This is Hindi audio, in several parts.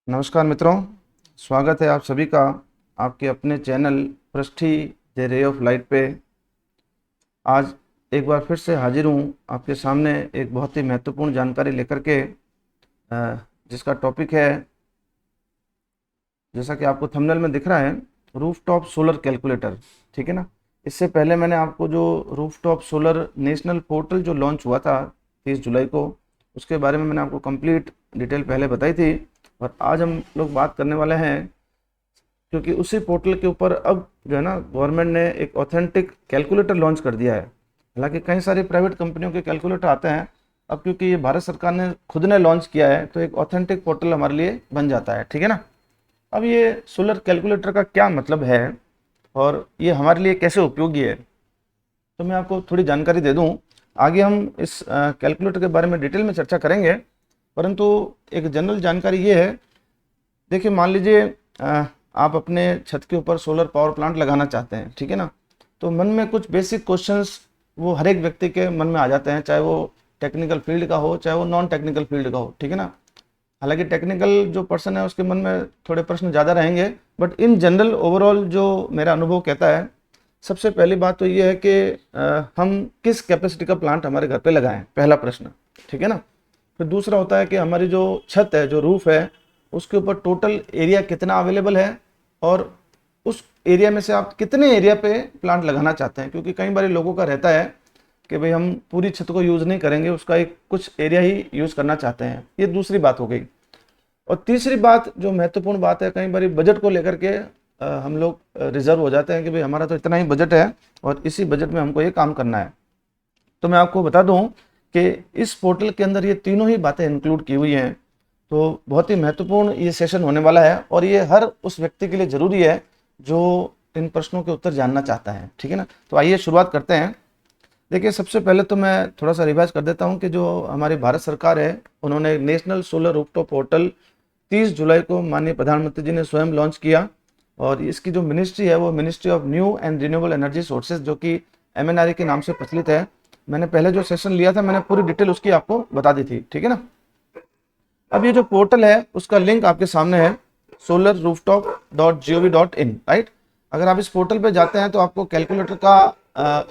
नमस्कार मित्रों, स्वागत है आप सभी का आपके अपने चैनल पृष्ठी द रे ऑफ लाइट पे। आज एक बार फिर से हाजिर हूँ आपके सामने एक बहुत ही महत्वपूर्ण जानकारी लेकर के, जिसका टॉपिक है, जैसा कि आपको थंबनेल में दिख रहा है, रूफटॉप सोलर कैलकुलेटर। ठीक है ना। इससे पहले मैंने आपको जो रूफटॉप सोलर नेशनल पोर्टल जो लॉन्च हुआ था 30 जुलाई को, उसके बारे में मैंने आपको कंप्लीट डिटेल पहले बताई थी। और आज हम लोग बात करने वाले हैं, क्योंकि उसी पोर्टल के ऊपर अब जो है ना, गवर्नमेंट ने एक ऑथेंटिक कैलकुलेटर लॉन्च कर दिया है। हालांकि कई सारी प्राइवेट कंपनियों के कैलकुलेटर आते हैं, अब क्योंकि ये भारत सरकार ने खुद ने लॉन्च किया है तो एक ऑथेंटिक पोर्टल हमारे लिए बन जाता है। ठीक है ना। अब ये सोलर कैलकुलेटर का क्या मतलब है और ये हमारे लिए कैसे उपयोगी है, तो मैं आपको थोड़ी जानकारी दे दूं। आगे हम इस कैलकुलेटर के बारे में डिटेल में चर्चा करेंगे, परंतु एक जनरल जानकारी ये है। देखिए, मान लीजिए आप अपने छत के ऊपर सोलर पावर प्लांट लगाना चाहते हैं। ठीक है ना। तो मन में कुछ बेसिक क्वेश्चंस वो हर एक व्यक्ति के मन में आ जाते हैं, चाहे वो टेक्निकल फील्ड का हो चाहे वो नॉन टेक्निकल फील्ड का हो। ठीक है ना। हालांकि टेक्निकल जो पर्सन है उसके मन में थोड़े प्रश्न ज़्यादा रहेंगे, बट इन जनरल ओवरऑल जो मेरा अनुभव कहता है, सबसे पहली बात तो ये है कि हम किस कैपेसिटी का प्लांट हमारे घर पे लगाएं, पहला प्रश्न। ठीक है ना। फिर दूसरा होता है कि हमारी जो छत है, जो रूफ है, उसके ऊपर टोटल एरिया कितना अवेलेबल है और उस एरिया में से आप कितने एरिया पे प्लांट लगाना चाहते हैं। क्योंकि कई बार लोगों का रहता है कि भाई हम पूरी छत को यूज़ नहीं करेंगे, उसका एक कुछ एरिया ही यूज़ करना चाहते हैं। ये दूसरी बात हो गई। और तीसरी बात जो महत्वपूर्ण बात है, कई बार बजट को लेकर के हम लोग रिजर्व हो जाते हैं कि भाई हमारा तो इतना ही बजट है और इसी बजट में हमको ये काम करना है। तो मैं आपको बता दूं कि इस पोर्टल के अंदर ये तीनों ही बातें इंक्लूड की हुई हैं। तो बहुत ही महत्वपूर्ण ये सेशन होने वाला है और ये हर उस व्यक्ति के लिए ज़रूरी है जो इन प्रश्नों के उत्तर जानना चाहता है। ठीक है ना। तो आइए शुरुआत करते हैं। देखिए, सबसे पहले तो मैं थोड़ा सा रिवाइज कर देता हूं कि जो हमारी भारत सरकार है, उन्होंने नेशनल सोलर रूफटॉप पोर्टल 30 जुलाई को माननीय प्रधानमंत्री जी ने स्वयं लॉन्च किया। और इसकी जो मिनिस्ट्री है वो ministry of new and renewable energy sources, जो कि MNRE के नाम से प्रचलित है। मैंने पहले जो सेशन लिया था मैंने पूरी डिटेल उसकी आपको बता दी थी। ठीक है ना। अब ये जो पोर्टल है उसका लिंक आपके सामने है, solarrooftop.gov.in, राइट। अगर आप इस पोर्टल पे जाते हैं तो आपको कैलकुलेटर का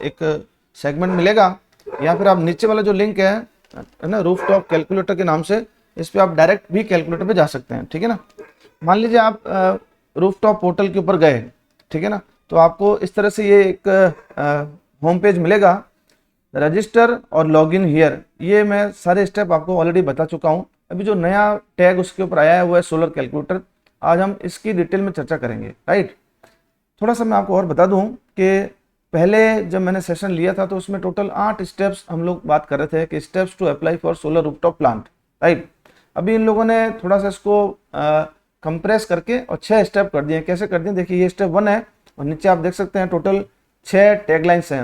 एक सेगमेंट मिलेगा, या फिर आप नीचे वाला जो लिंक है ना, रूफटॉप कैलकुलेटर के नाम से, इस पे आप डायरेक्ट भी कैलकुलेटर पे जा सकते हैं। ठीक है ना। मान लीजिए आप रूफटॉप पोर्टल के ऊपर गए, ठीक है ना, तो आपको इस तरह से ये एक होम पेज मिलेगा, रजिस्टर और लॉगिन हियर। ये मैं सारे स्टेप आपको ऑलरेडी बता चुका हूँ। अभी जो नया टैग उसके ऊपर आया है वो है सोलर कैलकुलेटर। आज हम इसकी डिटेल में चर्चा करेंगे, राइट। थोड़ा सा मैं आपको और बता दूं कि पहले जब मैंने सेशन लिया था तो उसमें टोटल 8 स्टेप्स हम लोग बात कर रहे थे कि steps to apply for solar rooftop plant, right. अभी इन लोगों ने थोड़ा सा इसको कंप्रेस करके और 6 स्टेप कर दिए। कैसे कर दिए, देखिए ये स्टेप 1 है और नीचे आप देख सकते हैं टोटल 6 टैगलाइंस हैं,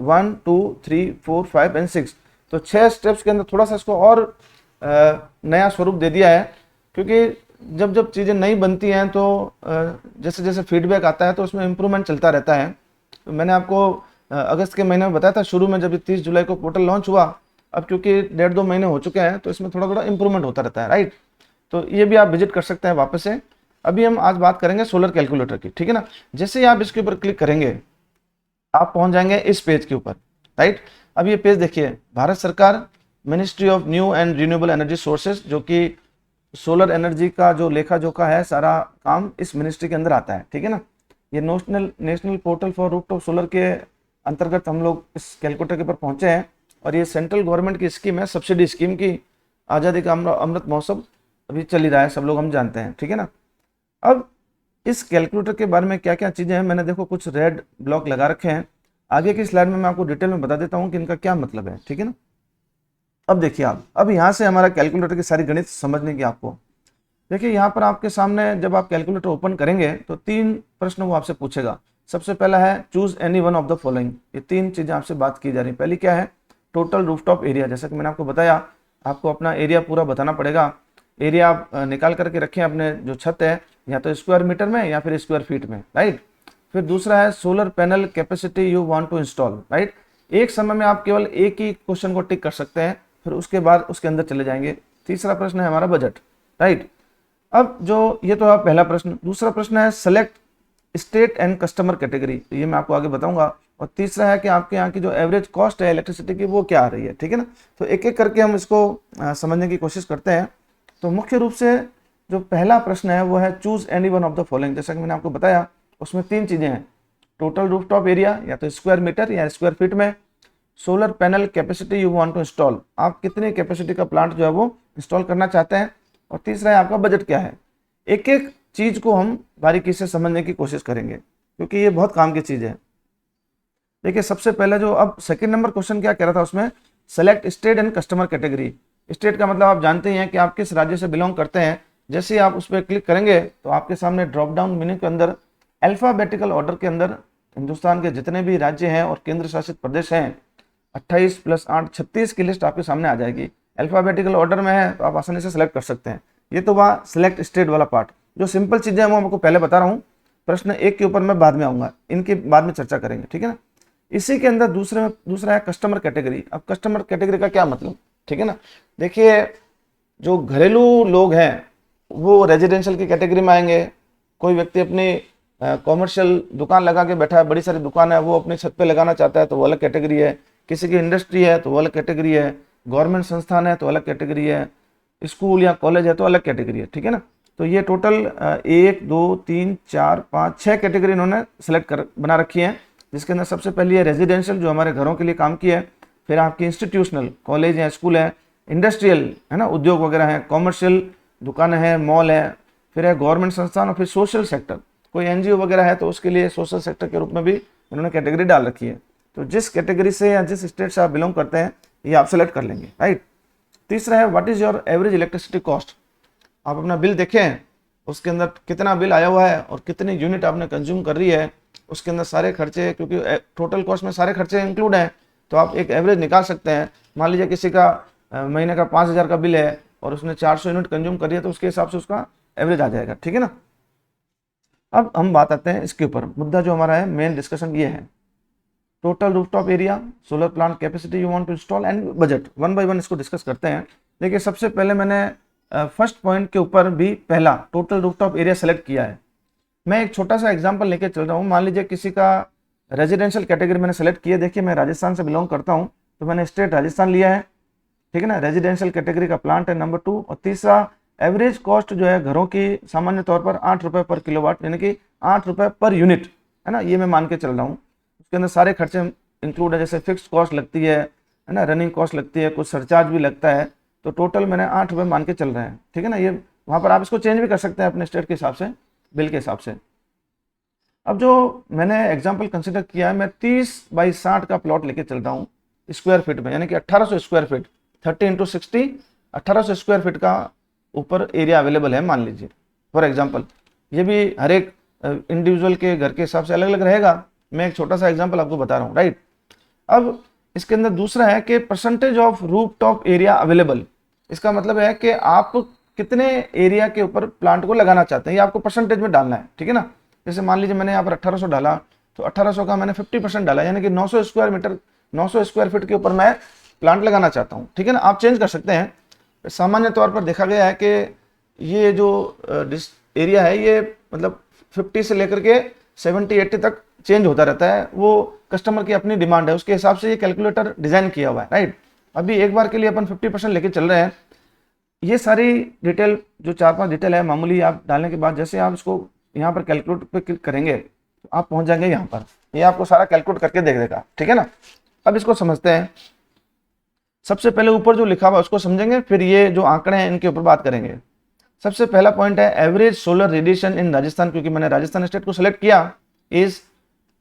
1 2 3 4 5 एंड 6। तो 6 स्टेप्स के अंदर थोड़ा सा इसको और नया स्वरूप दे दिया है, क्योंकि जब जब चीज़ें नई बनती हैं तो जैसे जैसे फीडबैक आता है तो उसमें इम्प्रूवमेंट चलता रहता है। तो मैंने आपको अगस्त के महीने में बताया था शुरू में, जब 30 जुलाई को पोर्टल लॉन्च हुआ। अब क्योंकि 1.5-2 महीने हो चुके हैं तो इसमें थोड़ा थोड़ा इंप्रूवमेंट होता रहता है, राइट। तो ये भी आप विजिट कर सकते हैं वापस से। अभी हम आज बात करेंगे सोलर कैलकुलेटर की। ठीक है ना। जैसे ही आप इसके ऊपर क्लिक करेंगे आप पहुंच जाएंगे इस पेज के ऊपर, राइट। अब ये पेज देखिए, भारत सरकार ministry of new and renewable energy sources, जो कि सोलर एनर्जी का जो लेखा जोखा है, सारा काम इस मिनिस्ट्री के अंदर आता है। ठीक है ना। ये national portal for rooftop solar के अंतर्गत हम लोग इस कैलकुलेटर के ऊपर पहुंचे हैं। और ये सेंट्रल गवर्नमेंट की स्कीम है, सब्सिडी स्कीम की। आज़ादी का अमृत महोत्सव अभी चल ही रहा है, सब लोग हम जानते हैं। ठीक है ना। अब इस कैलकुलेटर के बारे में क्या क्या चीज़ें हैं, मैंने देखो कुछ रेड ब्लॉक लगा रखे हैं। आगे की स्लाइड में मैं आपको डिटेल में बता देता हूँ कि इनका क्या मतलब है। ठीक है ना। अब देखिए आप, अब यहाँ से हमारा कैलकुलेटर की सारी गणित समझने की आपको, देखिए यहाँ पर आपके सामने जब आप कैलकुलेटर ओपन करेंगे तो 3 प्रश्न वो आपसे पूछेगा। सबसे पहला है choose any one of the following. ये 3 चीज़ें आपसे बात की जा रही है। पहली क्या है, टोटल रूफटॉप एरिया। जैसा कि मैंने आपको बताया, आपको अपना एरिया पूरा बताना पड़ेगा। एरिया आप निकाल करके रखें अपने जो छत है, या तो स्क्वायर मीटर में या फिर स्क्वायर फीट में, राइट। फिर दूसरा है solar panel capacity you want to install, right. एक समय में आप केवल एक ही क्वेश्चन को टिक कर सकते हैं, फिर उसके बाद उसके अंदर चले जाएंगे। तीसरा प्रश्न है हमारा बजट, राइट। अब जो ये तो आप पहला प्रश्न, दूसरा प्रश्न है select state and customer category, तो ये मैं आपको आगे बताऊंगा। और तीसरा है कि आपके यहाँ की जो एवरेज कॉस्ट है इलेक्ट्रिसिटी की वो क्या आ रही है, ठीक है ना। तो एक एक करके हम इसको समझने की कोशिश करते हैं। तो मुख्य रूप से जो पहला प्रश्न है वो है choose any one of the following. जैसा कि मैंने आपको बताया उसमें 3 चीजें हैं, टोटल रूफटॉप एरिया या तो स्क्वायर मीटर या स्क्वायर फीट में, solar panel capacity you want to install, आप कितनी कैपेसिटी का प्लांट जो है वो इंस्टॉल करना चाहते हैं, और तीसरा है आपका बजट क्या है। एक एक चीज को हम बारीकी से समझने की कोशिश करेंगे क्योंकि ये बहुत काम की चीज है। देखिए सबसे पहले जो अब सेकंड नंबर क्वेश्चन क्या कह रहा था उसमें, select state and customer category. State का मतलब आप जानते ही हैं कि आप किस राज्य से बिलोंग करते हैं। जैसे ही आप उस पर क्लिक करेंगे तो आपके सामने ड्रॉप डाउन मेन्यू के अंदर अल्फाबेटिकल ऑर्डर के अंदर हिंदुस्तान के जितने भी राज्य हैं और केंद्र शासित प्रदेश हैं 28 + 8 36 की लिस्ट आपके सामने आ जाएगी। अल्फाबेटिकल ऑर्डर में है तो आप आसानी से सेलेक्ट कर सकते हैं। ये तो वह सिलेक्ट स्टेट वाला पार्ट, जो सिंपल चीजें हैं वो आपको पहले बता रहा हूँ। प्रश्न 1 के ऊपर मैं बाद में आऊंगा, इनके बाद में चर्चा करेंगे, ठीक है ना। इसी के अंदर दूसरा है कस्टमर कैटेगरी। अब कस्टमर कैटेगरी का क्या मतलब, ठीक है ना। देखिए जो घरेलू लोग हैं वो रेजिडेंशियल की कैटेगरी में आएंगे। कोई व्यक्ति अपनी कॉमर्शियल दुकान लगा के बैठा है, बड़ी सारी दुकान है, वो अपनी छत पे लगाना चाहता है तो वो अलग कैटेगरी है। किसी की इंडस्ट्री है तो वो अलग कैटेगरी है। गवर्नमेंट संस्थान है तो अलग कैटेगरी है। स्कूल या कॉलेज है तो अलग कैटेगरी है, ठीक है ना। तो ये टोटल 1 2 3 4 5 6 कैटेगरी इन्होंने सेलेक्ट कर बना रखी है, जिसके अंदर सबसे पहली है रेजिडेंशियल जो हमारे घरों के लिए काम की है। फिर आपकी इंस्टीट्यूशनल कॉलेज या स्कूल है, इंडस्ट्रियल है ना उद्योग वगैरह है, कॉमर्शियल दुकानें हैं, मॉल है, फिर है गवर्नमेंट संस्थान, और फिर सोशल सेक्टर कोई एनजीओ वगैरह है तो उसके लिए सोशल सेक्टर के रूप में भी इन्होंने कैटेगरी डाल रखी है। तो जिस कैटेगरी से या जिस स्टेट से आप बिलोंग करते हैं ये आप सेलेक्ट कर लेंगे, राइट। तीसरा है what is your average electricity cost. आप अपना बिल देखें उसके अंदर कितना बिल आया हुआ है और कितनी यूनिट आपने कंज्यूम कर रही है, उसके अंदर सारे खर्चे, क्योंकि टोटल कॉस्ट में सारे खर्चे इंक्लूड हैं तो आप एक एवरेज निकाल सकते हैं। मान लीजिए किसी का महीने का 5,000 का बिल है और उसने 400 यूनिट कंज्यूम करी है तो उसके हिसाब से उसका एवरेज आ जाएगा, ठीक है ना। अब हम बात आते हैं इसके ऊपर, मुद्दा जो हमारा है मेन डिस्कशन ये है, total rooftop area, solar plant capacity you want to install and budget. 1 by 1 इसको डिस्कस करते हैं। देखिए सबसे पहले मैंने फर्स्ट पॉइंट के ऊपर भी पहला टोटल रूफटॉप एरिया सेलेक्ट किया है। मैं एक छोटा सा एग्जांपल लेके चल रहा हूँ। मान लीजिए किसी का रेजिडेंशियल कैटेगरी मैंने सेलेक्ट किया। देखिए मैं राजस्थान से बिलोंग करता हूँ तो मैंने स्टेट राजस्थान लिया है, ठीक है ना। रेजिडेंशियल कैटेगरी का प्लांट है नंबर 2, और तीसरा एवरेज कॉस्ट जो है घरों की सामान्य तौर पर 8 रुपये पर किलोवाट, यानी कि 8 रुपये पर यूनिट, है ना। ये मैं मान के चल रहा हूँ। उसके अंदर सारे खर्चे इंक्लूड है, जैसे फिक्स कॉस्ट लगती है ना, रनिंग कॉस्ट लगती है, कुछ सरचार्ज भी लगता है। तो टोटल मैंने 8 रुपये मान के चल रहे हैं, ठीक है ना। ये वहाँ पर आप इसको चेंज भी कर सकते हैं अपने स्टेट के हिसाब से, बिल के हिसाब से। अब जो मैंने एग्जाम्पल कंसिडर किया है, मैं 30 बाई 60 का प्लॉट लेके चलता हूँ स्क्वायर फीट में, यानी कि 1800 स्क्वायर फीट, 30 × 60 1800 स्क्वायर फीट का ऊपर एरिया अवेलेबल है मान लीजिए फॉर एग्जांपल। ये भी हर एक इंडिविजुअल के घर के हिसाब से अलग अलग रहेगा। मैं एक छोटा सा एग्जांपल आपको बता रहा हूँ, राइट। अब इसके अंदर दूसरा है कि percentage of rooftop area available. इसका मतलब है कि आप कितने एरिया के ऊपर प्लांट को लगाना चाहते हैं, ये आपको परसेंटेज में डालना है, ठीक है ना। जैसे मान लीजिए मैंने यहाँ पर 1800 डाला तो 1800 का मैंने 50% डाला, यानी कि 900 स्क्वायर मीटर 900 स्क्वायर फीट के ऊपर मैं प्लांट लगाना चाहता हूँ, ठीक है ना। आप चेंज कर सकते हैं। सामान्य तौर पर देखा गया है कि ये जो एरिया है ये मतलब 50 से लेकर के 70-80 तक चेंज होता रहता है, वो कस्टमर की अपनी डिमांड है, उसके हिसाब से ये कैलकुलेटर डिजाइन किया हुआ है, राइट। अभी एक बार के लिए अपन 50% लेके चल रहे हैं। ये सारी डिटेल जो 4-5 डिटेल है मामूली आप डालने के बाद जैसे आप इसको यहाँ पर कैलकुलेट पे क्लिक करेंगे तो आप पहुंच जाएंगे यहाँ पर, ये आपको सारा कैलकुलेट करके देख देगा, ठीक है ना। अब इसको समझते हैं। सबसे पहले ऊपर जो लिखा हुआ उसको समझेंगे, फिर ये जो आंकड़े हैं इनके ऊपर बात करेंगे। सबसे पहला पॉइंट है average solar radiation in Rajasthan, क्योंकि मैंने राजस्थान स्टेट को सिलेक्ट किया, इज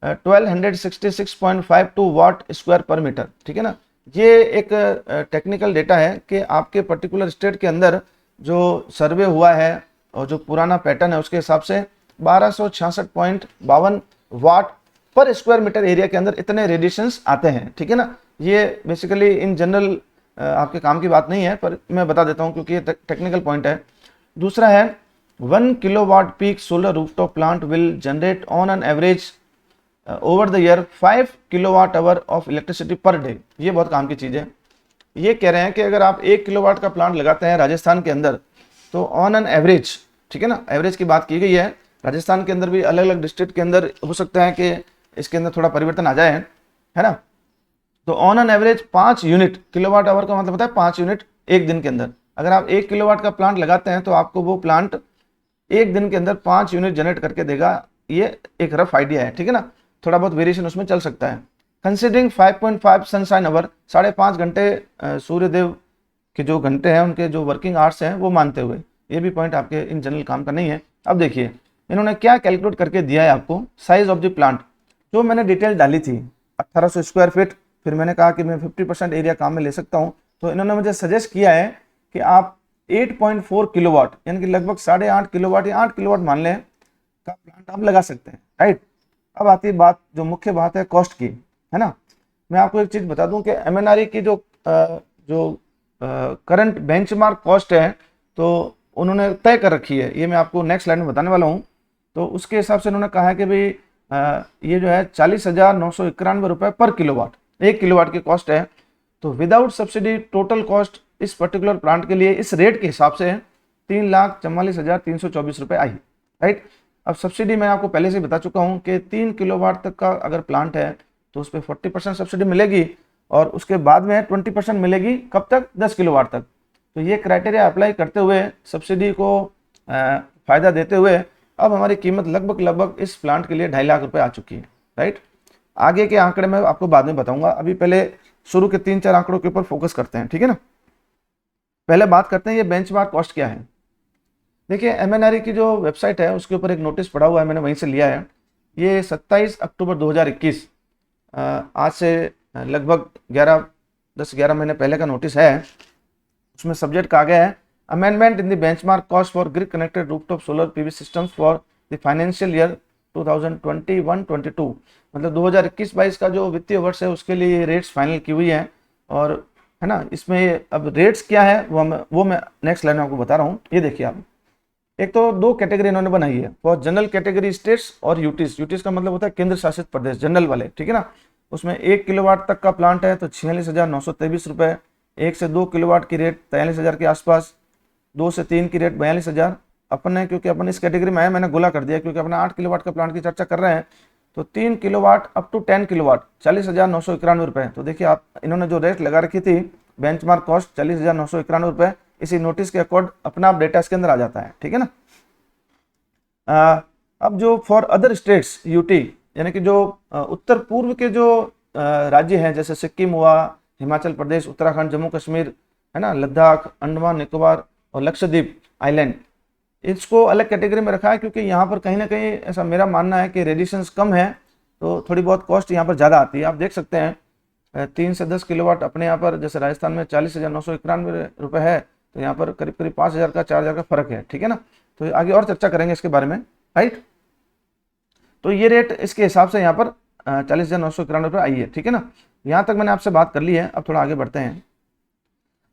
1266.52 वाट स्क्वायर पर मीटर, ठीक है ना। ये एक टेक्निकल डेटा है कि आपके पर्टिकुलर स्टेट के अंदर जो सर्वे हुआ है और जो पुराना पैटर्न है उसके हिसाब से 1266.52 वाट पर स्क्वायर मीटर एरिया के अंदर इतने रेडिएशंस आते हैं, ठीक है ना। ये बेसिकली इन जनरल आपके काम की बात नहीं है, पर मैं बता देता हूँ क्योंकि ये टेक्निकल पॉइंट है। दूसरा है 1 kilowatt peak solar rooftop plant will generate on an average over the year 5 kilowatt hour of electricity per day. ये बहुत काम की चीज़ है। ये कह रहे हैं कि अगर आप 1 किलोवाट का प्लांट लगाते हैं राजस्थान के अंदर तो ऑन एन एवरेज, ठीक है ना, एवरेज की बात की गई है। राजस्थान के अंदर भी अलग अलग डिस्ट्रिक्ट के अंदर हो सकता है कि इसके अंदर थोड़ा परिवर्तन आ जाए, है ना। तो on an average 5 unit, kilowatt hour का मतलब होता है 5 यूनिट एक दिन के अंदर। अगर आप 1 किलोवाट का प्लांट लगाते हैं तो आपको वो प्लांट एक दिन के अंदर 5 यूनिट जनरेट करके देगा। ये एक रफ आइडिया है, ठीक है ना, थोड़ा बहुत वेरिएशन उसमें चल सकता है। कंसिडरिंग 5.5 सनशाइन आवर, 5.5 घंटे सूर्यदेव के जो घंटे हैं उनके जो वर्किंग आवर्स हैं वो मानते हुए, ये भी पॉइंट आपके इन जनरल काम का नहीं है। अब देखिए इन्होंने क्या कैलकुलेट करके दिया है आपको, साइज ऑफ द प्लांट जो मैंने डिटेल डाली थी 1800 स्क्वायर फीट, फिर मैंने कहा कि मैं 50% एरिया काम में ले सकता हूँ, तो इन्होंने मुझे सजेस्ट किया है कि आप 8.4 किलोवाट यानी कि लगभग 8.5 किलोवाट या 8 किलोवाट मान लें का प्लांट आप लगा सकते हैं, राइट। अब आती है बात, जो मुख्य बात है कॉस्ट की, है ना। मैं आपको एक चीज़ बता दूं कि एमएनआरई की जो करंट बेंचमार्क कॉस्ट है तो उन्होंने तय कर रखी है, ये मैं आपको नेक्स्ट स्लाइड में बताने वाला हूँ। तो उसके हिसाब से उन्होंने कहा है कि भाई ये जो है 40,991 रुपये पर किलोवाट, 1 किलोवाट की कॉस्ट है। तो विदाउट सब्सिडी टोटल कॉस्ट इस पर्टिकुलर प्लांट के लिए इस रेट के हिसाब से 3,44,324 रुपये आई, राइट। अब सब्सिडी मैं आपको पहले से बता चुका हूँ कि 3 किलोवाट तक का अगर प्लांट है तो उस पर 40% सब्सिडी मिलेगी और उसके बाद में 20% मिलेगी, कब तक, 10 किलोवाट तक। तो ये क्राइटेरिया अप्लाई करते हुए सब्सिडी को फ़ायदा देते हुए अब हमारी कीमत लगभग इस प्लांट के लिए 2.5 लाख रुपए आ चुकी है, राइट। आगे के आंकड़े मैं आपको बाद में बताऊंगा, अभी पहले शुरू के 3-4 आंकड़ों के ऊपर फोकस करते हैं, ठीक है ना। पहले बात करते हैं ये बेंचमार्क कॉस्ट क्या है। देखिए एमएनआरई की जो वेबसाइट है उसके ऊपर एक नोटिस पड़ा हुआ है, मैंने वहीं से लिया है। ये 27 अक्टूबर 2021, आज से लगभग 10-11 महीने पहले का नोटिस है। उसमें सब्जेक्ट कहा गया है amendment in the benchmark cost for grid connected rooftop solar PV systems for the financial year 2021-22, मतलब 2021-22 का जो वित्तीय वर्ष है उसके लिए रेट्स फाइनल की हुई है। और है ना, इसमें अब रेट्स क्या है वो मैं नेक्स्ट लाइन में आपको बता रहा हूँ। ये देखिए आप, एक तो 2 कैटेगरी इन्होंने बनाई है फॉर जनरल कैटेगरी स्टेट्स और यूटीज। यूटीज का मतलब होता है केंद्र शासित प्रदेश, जनरल वाले, ठीक है ना। उसमें 1 किलोवाट तक का प्लांट है तो 46,923 रुपये, 1 से 2 किलोवाट की रेट 43,000 के आसपास, 2 से 3 की रेट 42,000। अपन ने, क्योंकि अपन इस कैटेगरी में है, मैंने गोला कर दिया क्योंकि अपना 8 किलोवाट का प्लांट की चर्चा कर रहे हैं। तो 3 किलोवाट अप टू 10 किलोवाट 40,991 रुपये। तो देखिए आप, इन्होंने जो रेट लगा रखी थी बेंचमार्क कॉस्ट 40,991 रुपये, इसी नोटिस के अकॉर्ड अपना आप डेटा इसके अंदर आ जाता है, ठीक है ना। अब जो फॉर अदर स्टेट्स यूटी यानी कि जो उत्तर पूर्व के जो राज्य हैं जैसे सिक्किम हुआ, हिमाचल प्रदेश, उत्तराखंड, जम्मू कश्मीर, है ना, लद्दाख, अंडमान निकोबार और लक्षद्वीप आइलैंड, इसको अलग कैटेगरी में रखा है क्योंकि यहाँ पर कहीं ना कहीं ऐसा मेरा मानना है कि रेडिएशंस कम है तो थोड़ी बहुत कॉस्ट यहाँ पर ज़्यादा आती है। आप देख सकते हैं 3 से 10 किलोवाट अपने यहाँ पर, जैसे राजस्थान में 40,991 रुपये है तो यहाँ पर करीब 5,000 का 4,000 का फर्क है, ठीक है ना। तो आगे और चर्चा करेंगे इसके बारे में, राइट। तो ये रेट इसके हिसाब से यहाँ पर 40,991 रुपये आई है, ठीक है ना। यहाँ तक मैंने आपसे बात कर ली है, अब थोड़ा आगे बढ़ते हैं।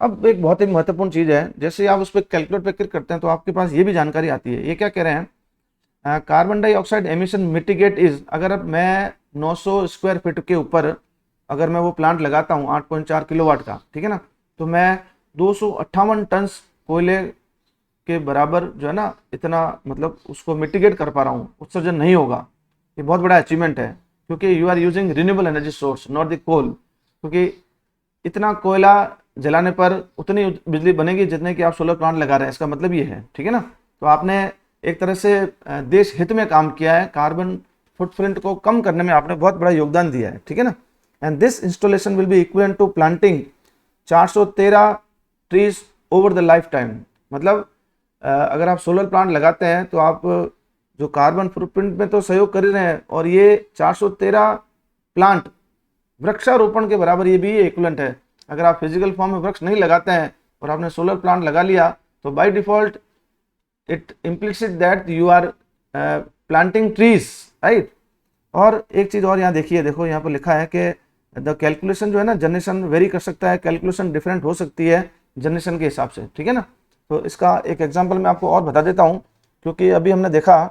अब एक बहुत ही महत्वपूर्ण चीज़ है, जैसे आप उस पर कैलकुलेट पे क्लिक करते हैं तो आपके पास ये भी जानकारी आती है। ये क्या कह रहे हैं, carbon dioxide emission mitigate is, अगर अब मैं 900 स्क्वायर फीट के ऊपर अगर मैं वो प्लांट लगाता हूँ 8.4 किलोवाट का, ठीक है ना, तो मैं 258 टन कोयले के बराबर जो है ना, इतना मतलब उसको मिटिगेट कर पा रहा हूँ, उत्सर्जन नहीं होगा। ये बहुत बड़ा अचीवमेंट है क्योंकि you are using renewable energy source not the coal, क्योंकि इतना कोयला जलाने पर उतनी बिजली बनेगी जितने की आप सोलर प्लांट लगा रहे हैं, इसका मतलब ये है, ठीक है ना। तो आपने एक तरह से देश हित में काम किया है, कार्बन फुटप्रिंट को कम करने में आपने बहुत बड़ा योगदान दिया है, ठीक है ना। And this installation will be equivalent to planting 413 trees over the lifetime. मतलब अगर आप सोलर प्लांट लगाते हैं तो आप जो कार्बन फुटप्रिंट में तो सहयोग कर ही रहे हैं और ये 413 प्लांट वृक्षारोपण के बराबर ये भी इक्विवेलेंट है। अगर आप फिजिकल फॉर्म में वृक्ष नहीं लगाते हैं और आपने सोलर प्लांट लगा लिया तो by default it implicit that you are planting trees, right. और एक चीज़ और यहाँ देखिए, देखो यहाँ पर लिखा है कि द कैलकुलेशन जो है ना, जनरेशन वेरी कर सकता है, कैलकुलेशन डिफरेंट हो सकती है जनरेशन के हिसाब से, ठीक है ना। तो इसका एक एग्जांपल मैं आपको और बता देता हूँ, क्योंकि अभी हमने देखा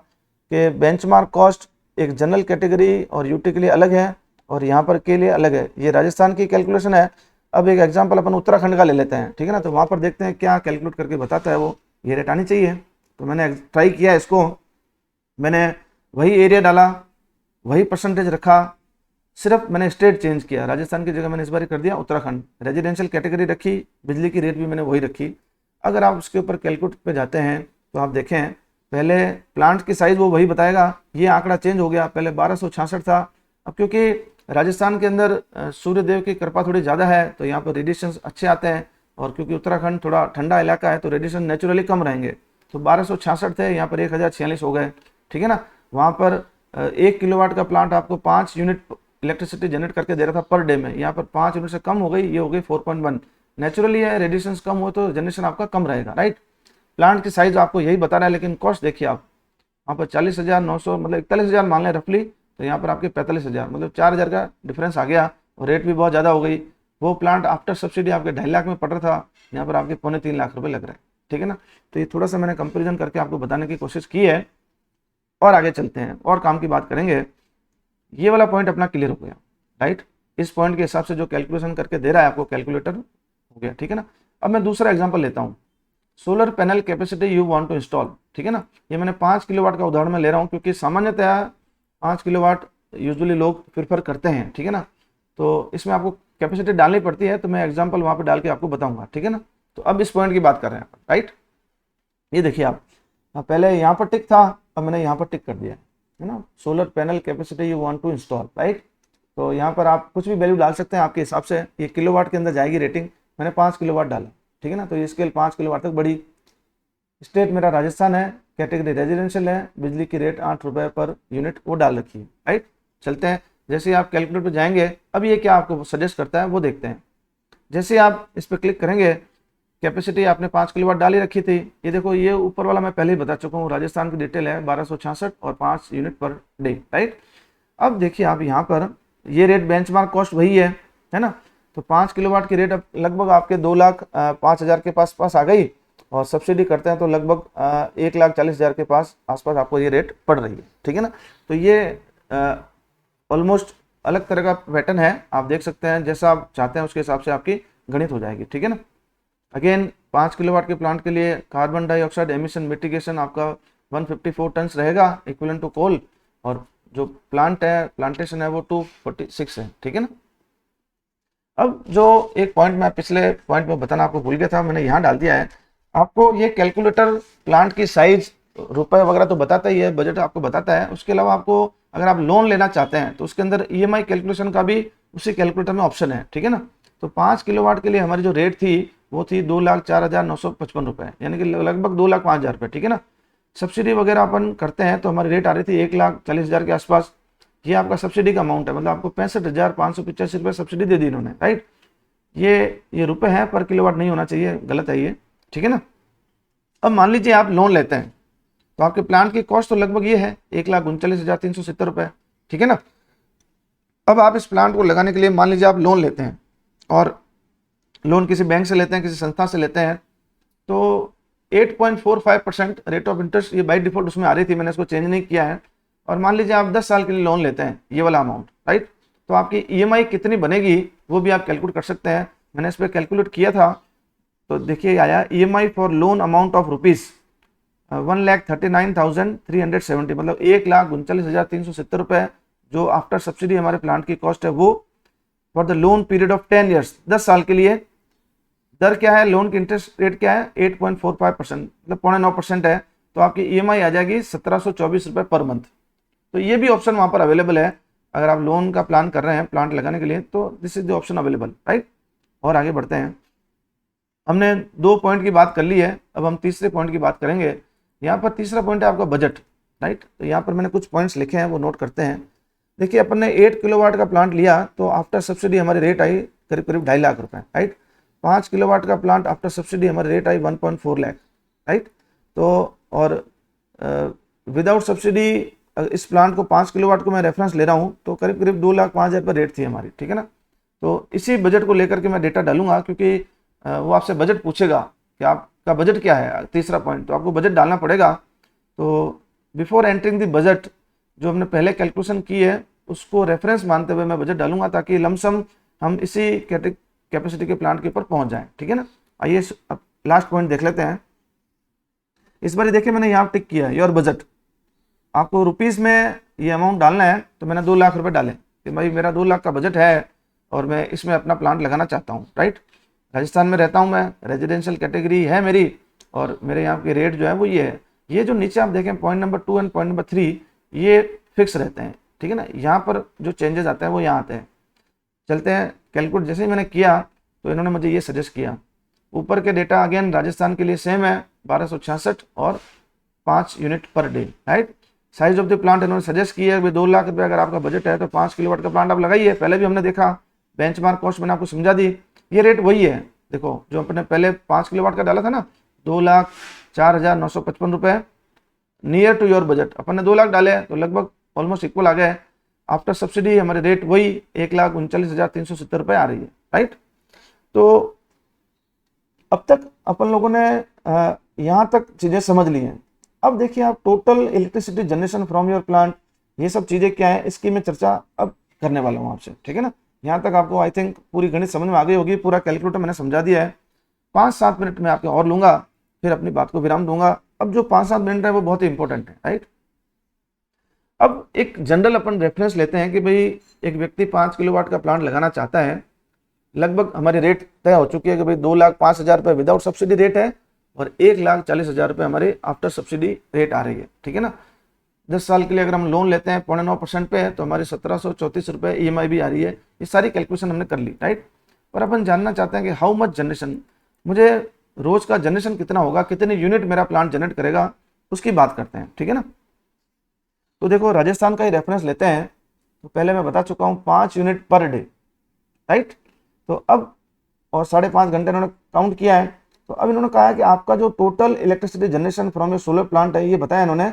कि बेंचमार्क कॉस्ट एक जनरल कैटेगरी और यूटी के लिए अलग है और यहाँ पर के लिए अलग है। ये राजस्थान की कैलकुलेशन है। अब एक एग्जांपल अपन उत्तराखंड का ले लेते हैं, ठीक है ना। तो वहाँ पर देखते हैं क्या कैलकुलेट करके बताता है वो। ये रेट आनी चाहिए, तो मैंने ट्राई किया इसको, मैंने वही एरिया डाला, वही परसेंटेज रखा, सिर्फ मैंने स्टेट चेंज किया, राजस्थान की जगह मैंने इस बार कर दिया उत्तराखंड, रेजिडेंशियल कैटेगरी रखी, बिजली की रेट भी मैंने वही रखी। अगर आप उसके ऊपर कैलकुलेट पे जाते हैं तो आप देखें पहले प्लांट की साइज वो वही बताएगा, ये आंकड़ा चेंज हो गया, पहले 1266 था, अब क्योंकि राजस्थान के अंदर सूर्य देव की कृपा थोड़ी ज़्यादा है तो यहाँ पर रेडिएशन अच्छे आते हैं, और क्योंकि उत्तराखंड थोड़ा ठंडा इलाका है तो रेडिएशन नेचुरली कम रहेंगे, तो 1266 थे, यहाँ पर 1046 हो गए, ठीक है ना। वहाँ पर 1 किलोवाट का प्लांट आपको 5 यूनिट इलेक्ट्रिसिटी जनरेट करके दे रहा था पर डे में, यहाँ पर 5 यूनिट से कम हो गई, ये हो गई 4.1। नेचुरली है, रेडिएशन कम हो तो जनरेशन आपका कम रहेगा, राइट। प्लांट की साइज आपको यही बता रहा है, लेकिन कॉस्ट देखिए आप, वहाँ पर 40,900 मतलब 41,000 मान लें रफली, तो यहाँ पर आपके 45,000 मतलब 4,000 का डिफरेंस आ गया, और रेट भी बहुत ज़्यादा हो गई। वो प्लांट आफ्टर सब्सिडी आपके 2.5 लाख में पड़ रहा था, यहाँ पर आपके 2.25 लाख रुपये लग रहे हैं, ठीक है ना। तो ये थोड़ा सा मैंने कंपेरिजन करके आपको बताने की कोशिश की है, और आगे चलते हैं और काम की बात करेंगे। ये वाला पॉइंट अपना क्लियर हो गया, राइट। इस पॉइंट के हिसाब से जो कैलकुलेशन करके दे रहा है आपको कैलकुलेटर, हो गया, ठीक है ना। अब मैं दूसरा एग्जांपल लेता हूँ, solar panel capacity you want to install, ठीक है ना। ये मैंने 5 किलोवाट का उदाहरण में ले रहा हूँ, क्योंकि सामान्यतः 5 किलोवाट यूजुअली लोग प्रेफर करते हैं, ठीक है ना। तो इसमें आपको कैपेसिटी डालनी पड़ती है, तो मैं एग्जाम्पल वहाँ पर डाल के आपको बताऊँगा, ठीक है ना। तो अब इस पॉइंट की बात कर रहे हैं, राइट। ये देखिए आप, पहले यहाँ पर टिक था, अब मैंने यहाँ पर टिक कर दिया है ना, solar panel capacity you want to install, right. तो यहाँ पर आप कुछ भी वैल्यू डाल सकते हैं आपके हिसाब से, ये किलोवाट के अंदर जाएगी रेटिंग, मैंने 5 किलोवाट डाला, ठीक है ना। तो ये स्केल 5 किलोवाट तक बढ़ी, स्टेट मेरा राजस्थान है, कैटेगरी रेजिडेंशियल है, बिजली की रेट 8 रुपये पर यूनिट वो डाल रखी है, राइट। चलते हैं, जैसे आप कैलकुलेटर पर जाएंगे, अब ये क्या आपको सजेस्ट करता है वो देखते हैं। जैसे आप इस पर क्लिक करेंगे, कैपेसिटी आपने 5 किलोवाट डाली रखी थी, ये देखो ये ऊपर वाला मैं पहले ही बता चुका हूँ, राजस्थान की डिटेल है 1266 और 5 यूनिट पर डे, राइट। अब देखिए आप यहाँ पर ये रेट बेंचमार्क कॉस्ट वही है ना। तो 5 किलोवाट की रेट अब लगभग आपके 2,05,000 के पास आ गई, और सब्सिडी करते हैं तो लगभग 1,40,000 के आसपास आपको ये रेट पड़ रही है, ठीक है ना। तो ये ऑलमोस्ट अलग तरह का पैटर्न है, आप देख सकते हैं, जैसा आप चाहते हैं उसके हिसाब से आपकी गणित हो जाएगी, ठीक है ना। अगेन 5 किलोवाट के प्लांट के लिए कार्बन डाइऑक्साइड एमिशन मिटिगेशन आपका 154 टन्स रहेगा इक्विवेलेंट टू कोल, और जो प्लांटेशन है वो 246 है, ठीक है ना। अब जो एक पॉइंट मैं पिछले पॉइंट में बताना आपको भूल गया था, मैंने यहाँ डाल दिया है आपको। ये कैलकुलेटर प्लांट की साइज रुपए वगैरह तो बताता ही है, बजट आपको बताता है, उसके अलावा आपको अगर आप लोन लेना चाहते हैं तो उसके अंदर EMI कैलकुलेशन का भी उसी कैलकुलेटर में ऑप्शन है, ठीक है ना। तो 5 किलोवाट के लिए हमारी जो रेट थी वो थी 2,04,955 रुपये, यानी कि लगभग 2,05,000 रुपये, ठीक है ना। सब्सिडी वगैरह अपन करते हैं तो हमारी रेट आ रही थी 1,40,000 के आसपास। ये आपका सब्सिडी का अमाउंट है, मतलब आपको 65,585 रुपये सब्सिडी दे दी इन्होंने, राइट। ये रुपए हैं, पर किलोवाट नहीं होना चाहिए, गलत है ये, ठीक है ना। अब मान लीजिए आप लोन लेते हैं तो आपके प्लांट की कॉस्ट तो लगभग ये है 1,39,370 रुपये, ठीक है ना। अब आप इस प्लांट को लगाने के लिए मान लीजिए आप लोन लेते हैं, और लोन किसी बैंक से लेते हैं, किसी संस्था से लेते हैं, तो 8.45% रेट ऑफ इंटरेस्ट ये बाई डिफॉल्ट उसमें आ रही थी, मैंने इसको चेंज नहीं किया है। और मान लीजिए आप 10 साल के लिए लोन लेते हैं, ये वाला अमाउंट, राइट। तो आपकी EMI कितनी बनेगी वो भी आप कैलकुलेट कर सकते हैं, मैंने इस पर कैलकुलेट किया था। तो देखिए आया EMI for loan amount of rupees 1,39,370, मतलब 1,39,370 रुपये, जो आफ्टर सब्सिडी हमारे प्लांट की कॉस्ट है, वो for the loan period of 10 years, 10 साल के लिए। दर क्या है, लोन की इंटरेस्ट रेट क्या है, 8.45%, मतलब 0.9% है। तो आपकी EMI आ जाएगी 1,724 रुपये पर मंथ। तो ये भी ऑप्शन वहाँ पर अवेलेबल है, अगर आप लोन का प्लान कर रहे हैं प्लांट लगाने के लिए, तो this is the option available, right. और आगे बढ़ते हैं, हमने 2 पॉइंट की बात कर ली है, अब हम तीसरे पॉइंट की बात करेंगे। यहाँ पर तीसरा पॉइंट है आपका बजट, राइट। तो यहाँ पर मैंने कुछ पॉइंट्स लिखे हैं, वो नोट करते हैं। देखिए अपन ने 8 किलोवाट का प्लांट लिया तो आफ्टर सब्सिडी हमारी रेट आई करीब 2.5 लाख रुपए, राइट। 5 किलोवाट का प्लांट आफ्टर सब्सिडी हमारी रेट आई 1.4 लाख, राइट। तो और विदाउट सब्सिडी इस प्लांट को 5 किलोवाट को मैं रेफरेंस ले रहा हूँ, तो करीब 2,05,000 पर रेट थी हमारी, ठीक है ना। तो इसी बजट को लेकर के मैं डेटा डालूंगा, क्योंकि वो आपसे बजट पूछेगा कि आपका बजट क्या है, तीसरा पॉइंट, तो आपको बजट डालना पड़ेगा। तो बिफोर एंटरिंग द बजट, जो हमने पहले कैलकुलेशन की है उसको रेफरेंस मानते हुए मैं बजट डालूंगा, ताकि लमसम हम इसी कैपेसिटी के प्लांट के ऊपर पहुंच जाएं, ठीक है ना। आइए अब लास्ट पॉइंट देख लेते हैं। इस बार देखिए मैंने यहाँ टिक किया है योर बजट, आपको रुपीज़ में ये अमाउंट डालना है, तो मैंने 2 लाख रुपए डाले कि भाई मेरा 2 लाख का बजट है और मैं इसमें अपना प्लांट लगाना चाहता हूँ, राइट। राजस्थान में रहता हूँ मैं, रेजिडेंशियल कैटेगरी है मेरी, और मेरे यहाँ के रेट जो है वो ये है। ये जो नीचे आप देखें point number 2 and point number 3 ये फिक्स रहते हैं, ठीक है ना। यहाँ पर जो चेंजेस आते हैं वो यहाँ आते हैं। चलते हैं कैलकुलेट, जैसे ही मैंने किया तो इन्होंने मुझे ये सजेस्ट किया। ऊपर के डेटा अगेन राजस्थान के लिए सेम है, 1266 और 5 unit per day, right. Size of the plant इन्होंने सजेस्ट किया है 2 लाख रुपये अगर आपका बजट है तो 5 किलोवाट का प्लांट आप लगाइए। पहले भी हमने देखा, बेंचमार्क कॉस्ट मैंने आपको समझा दी, ये रेट वही है। देखो जो अपने पहले 5 किलोवाट का डाला था ना, 2,04,955 रुपये, नियर टू योर बजट। अपन ने 2 लाख डाले तो लगभग ऑलमोस्ट इक्वल आ गए। आफ्टर सब्सिडी हमारे रेट वही 1,39,370 रुपये आ रही है, राइट। तो अब तक अपन लोगों ने यहाँ तक चीज़ें समझ ली हैं। अब देखिए आप total electricity generation from your plant, ये सब चीज़ें क्या है इसकी मैं चर्चा अब करने वाला हूँ आपसे, ठीक है ना। यहाँ तक आपको आई थिंक पूरी गणित समझ में आ गई होगी, पूरा कैलकुलेटर मैंने समझा दिया है। 5-7 मिनट में आपके और लूँगा, फिर अपनी बात को विराम दूंगा। अब जो 5-7 मिनट है वो बहुत ही इंपॉर्टेंट है, राइट। अब एक जनरल अपन रेफरेंस लेते हैं कि भाई एक व्यक्ति 5 किलोवाट का प्लांट लगाना चाहता है। लगभग हमारे रेट तय हो चुकी है कि भाई 2,05,000 रुपये विदाउट सब्सिडी रेट है और 1,40,000 रुपये हमारे आफ्टर सब्सिडी रेट आ रही है, ठीक है ना। 10 साल के लिए अगर हम लोन लेते हैं 0.9% पे तो हमारी 1,734 रुपये EMI भी आ रही है। ये सारी कैलकुलेशन हमने कर ली, राइट। पर अपन जानना चाहते हैं कि हाउ मच जनरेशन, मुझे रोज का जनरेशन कितना होगा, कितने यूनिट मेरा प्लांट जनरेट करेगा, उसकी बात करते हैं, ठीक है ना। तो देखो राजस्थान का ही रेफरेंस लेते हैं। तो पहले मैं बता चुका हूँ 5 यूनिट पर डे, राइट। तो अब और 5.5 घंटे इन्होंने काउंट किया है। तो अब इन्होंने कहा है कि आपका जो total electricity generation from your solar plant है, ये बताया इन्होंने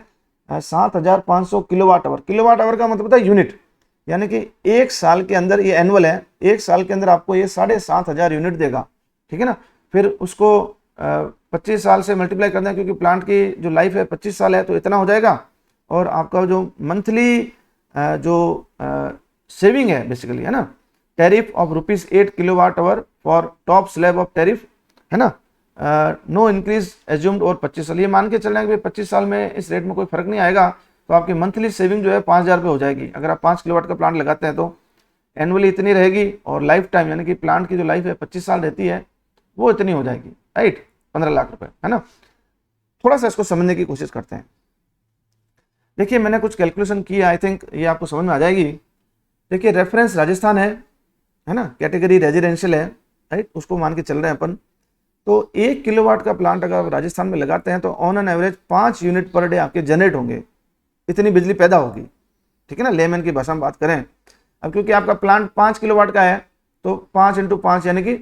7,500 किलोवाट आवर। किलोवाट आवर का मतलब होता है यूनिट, यानी कि एक साल के अंदर, ये एनुअल है, एक साल के अंदर आपको ये 7,500 यूनिट देगा, ठीक है ना। फिर उसको 25 साल से मल्टीप्लाई कर दें, क्योंकि प्लांट की जो लाइफ है 25 साल है, तो इतना हो जाएगा। और आपका जो मंथली जो सेविंग है बेसिकली, है ना, tariff of ₹8 kilowatt hour for top slab of tariff, है ना, नो इंक्रीज एज्यूम्ड और 25 साल। ये मान के चल रहे हैं कि 25 साल में इस रेट में कोई फर्क नहीं आएगा, तो आपकी मंथली सेविंग जो है 5,000 रुपये हो जाएगी। अगर आप 5 किलोवाट का प्लांट लगाते हैं तो एनुअली इतनी रहेगी, और लाइफ टाइम यानी कि प्लांट की जो लाइफ है 25 साल रहती है, वो इतनी हो जाएगी, राइट, 15 लाख रुपए, है ना। थोड़ा सा इसको समझने की कोशिश करते हैं। देखिए मैंने कुछ कैलकुलेशन किया, आई थिंक ये आपको समझ में आ जाएगी। देखिए रेफरेंस राजस्थान है ना, कैटेगरी रेजिडेंशियल है, राइट, उसको मान के चल रहे हैं अपन। तो 1 किलोवाट का प्लांट अगर आप राजस्थान में लगाते हैं तो on an average 5 unit per day आपके जनरेट होंगे, इतनी बिजली पैदा होगी, ठीक है ना। लेमैन की भाषा में बात करें, अब क्योंकि आपका प्लांट 5 किलोवाट का है तो 5 × 5 यानी कि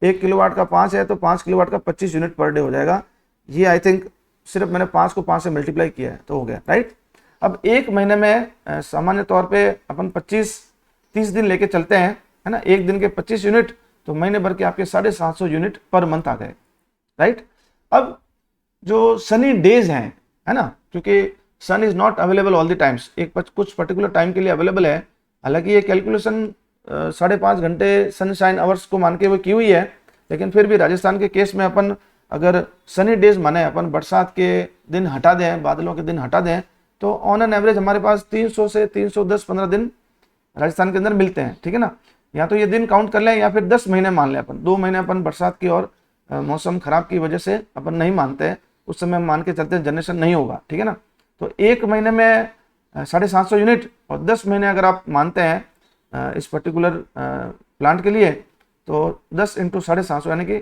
1 किलोवाट का 5 है तो 5 किलोवाट का 25 यूनिट पर डे हो जाएगा। ये आई थिंक सिर्फ मैंने 5 को 5 से मल्टीप्लाई किया है तो हो गया, राइट। अब एक महीने में सामान्य तौर पे अपन 25-30 दिन लेके चलते हैं, है ना, एक दिन के 25 यूनिट, तो महीने भर के आपके 750 यूनिट पर मंथ आ गए, राइट। अब जो सनी डेज हैं, है ना, क्योंकि sun is not available all the times, एक कुछ पर्टिकुलर टाइम के लिए अवेलेबल है। हालांकि ये कैलकुलेशन 5.5 घंटे सनशाइन आवर्स को मान के वो की हुई है, लेकिन फिर भी राजस्थान के केस में अपन अगर सनी डेज माने, अपन बरसात के दिन हटा दें, बादलों के दिन हटा दें, तो ऑन एन एवरेज हमारे पास 300 से 310-15 दिन राजस्थान के अंदर मिलते हैं, ठीक है ना। या तो ये दिन काउंट कर लें या फिर 10 महीने मान लें अपन। 2 महीने अपन बरसात की और मौसम खराब की वजह से अपन नहीं मानते हैं, उस समय मान के चलते हैं जनरेशन नहीं होगा, ठीक है ना। तो एक महीने में 750 यूनिट, और 10 महीने अगर आप मानते हैं इस पर्टिकुलर प्लांट के लिए, तो 10 × 750 यानी कि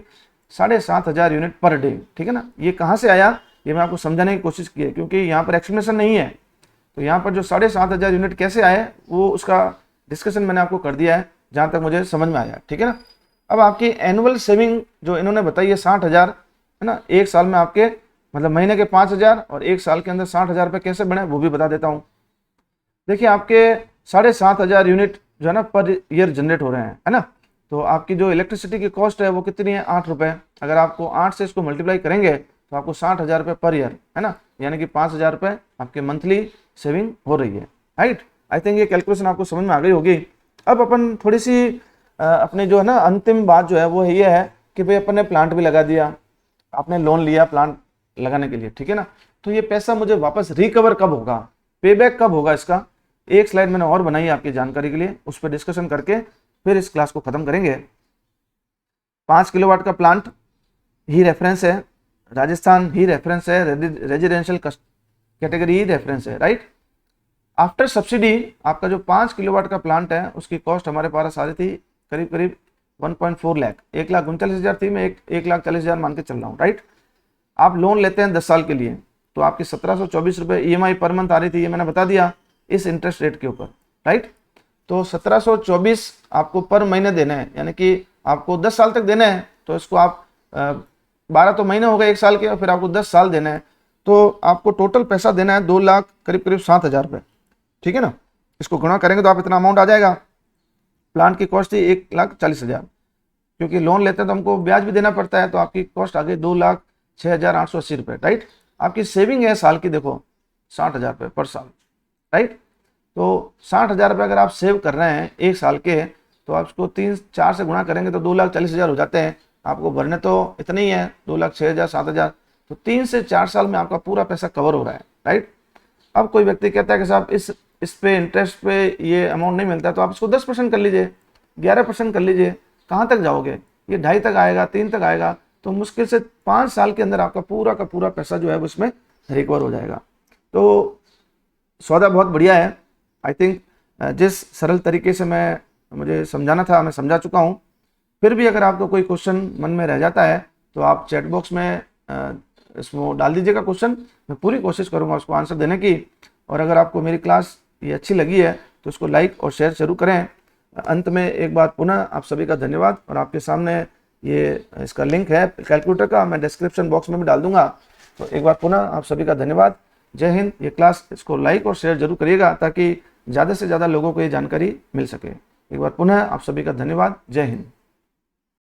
7,500 यूनिट पर डे, ठीक है ना। ये कहाँ से आया, ये मैं आपको समझाने की कोशिश की है, क्योंकि यहाँ पर एक्सप्लेनेशन नहीं है। तो यहाँ पर जो 7,500 यूनिट कैसे आए वो उसका डिस्कशन मैंने आपको कर दिया है, जहाँ तक मुझे समझ में आया, ठीक है ना। अब आपकी एनुअल सेविंग जो इन्होंने बताई है 60,000, है ना, एक साल में आपके मतलब महीने के 5,000 और एक साल के अंदर 60,000 रुपये कैसे बने वो भी बता देता हूँ। देखिए आपके 7,500 यूनिट जो है ना पर ईयर जनरेट हो रहे हैं, है ना। तो आपकी जो इलेक्ट्रिसिटी की कॉस्ट है वो कितनी है, 8 रुपये। अगर आपको 8 से इसको मल्टीप्लाई करेंगे तो आपको 60,000 रुपये पर ईयर, है ना, यानी कि 5,000 रुपये आपके मंथली सेविंग हो रही है, राइट। आई थिंक ये कैलकुलेशन आपको समझ में आ गई होगी। अब अपन थोड़ी सी अपने जो है ना अंतिम बात जो है वो ये है कि भाई अपन ने प्लांट भी लगा दिया, आपने लोन लिया प्लांट लगाने के लिए, ठीक है ना। तो ये पैसा मुझे वापस रिकवर कब होगा, पे बैक कब होगा, इसका एक स्लाइड मैंने और बनाई है आपकी जानकारी के लिए, उस पर डिस्कशन करके फिर इस क्लास को खत्म करेंगे। 5 किलोवाट का प्लांट ही रेफरेंस है, राजस्थान ही रेफरेंस है, रेजिडेंशियल कैटेगरी ही रेफरेंस है, राइट। आफ्टर सब्सिडी आपका जो 5 किलोवाट का प्लांट है उसकी कॉस्ट हमारे पास आ रही थी करीब करीब 1.4 लाख, 1,39,000 थी, मैं 1,40,000 मान के चल रहा हूँ, राइट। आप लोन लेते हैं 10 साल के लिए तो आपकी 1724 रुपये EMI पर मंथ आ रही थी, ये मैंने बता दिया इस इंटरेस्ट रेट के ऊपर, राइट। तो 1724 आपको पर महीने देना है, यानी कि आपको 10 साल तक देना है, तो इसको आप 12 तो महीने हो गए 1 साल के, और फिर आपको 10 साल देना है, तो आपको टोटल पैसा देना है 2 लाख करीब करीब 7,000 रुपये, ठीक है ना। इसको गुणा करेंगे तो आप इतना अमाउंट आ जाएगा। प्लांट की कॉस्ट थी 1,40,000, क्योंकि लोन लेते हैं तो हमको ब्याज भी देना पड़ता है, तो आपकी कॉस्ट आ गई 2,06,880 रुपये, राइट। आपकी सेविंग है साल की देखो 60,000 रुपये पर साल, राइट। तो 60,000 रुपये अगर आप सेव कर रहे हैं 1 साल के, तो आप उसको 3-4 से गुणा करेंगे तो 2,40,000 हो जाते हैं। आपको भरने तो इतने ही है 2,06,000 7,000, तो 3 से 4 साल में आपका पूरा पैसा कवर हो रहा है, राइट। अब कोई व्यक्ति कहता है कि साहब इस पे इंटरेस्ट पे ये अमाउंट नहीं मिलता, तो आप इसको 10% कर लीजिए, 11% कर लीजिए, कहाँ तक जाओगे, ये 2.5 तक आएगा, 3 तक आएगा, तो मुश्किल से 5 साल के अंदर आपका पूरा का पूरा पैसा जो है वो इसमें रिकवर हो जाएगा। तो सौदा बहुत बढ़िया है। आई थिंक जिस सरल तरीके से मुझे समझाना था मैं समझा चुका हूँ। फिर भी अगर आपको कोई क्वेश्चन मन में रह जाता है तो आप चैट बॉक्स में इसमें डाल दीजिएगा क्वेश्चन, मैं पूरी कोशिश करूँगा उसको आंसर देने की। और अगर आपको मेरी क्लास ये अच्छी लगी है तो उसको लाइक और शेयर जरूर करें। अंत में एक बार पुनः आप सभी का धन्यवाद, और आपके सामने ये इसका लिंक है कैलकुलेटर का, मैं डिस्क्रिप्शन बॉक्स में भी डाल दूंगा। तो एक बार पुनः आप सभी का धन्यवाद, जय हिंद। ये क्लास इसको लाइक और शेयर जरूर करिएगा ताकि ज़्यादा से ज़्यादा लोगों को ये जानकारी मिल सके। एक बार पुनः आप सभी का धन्यवाद, जय हिंद।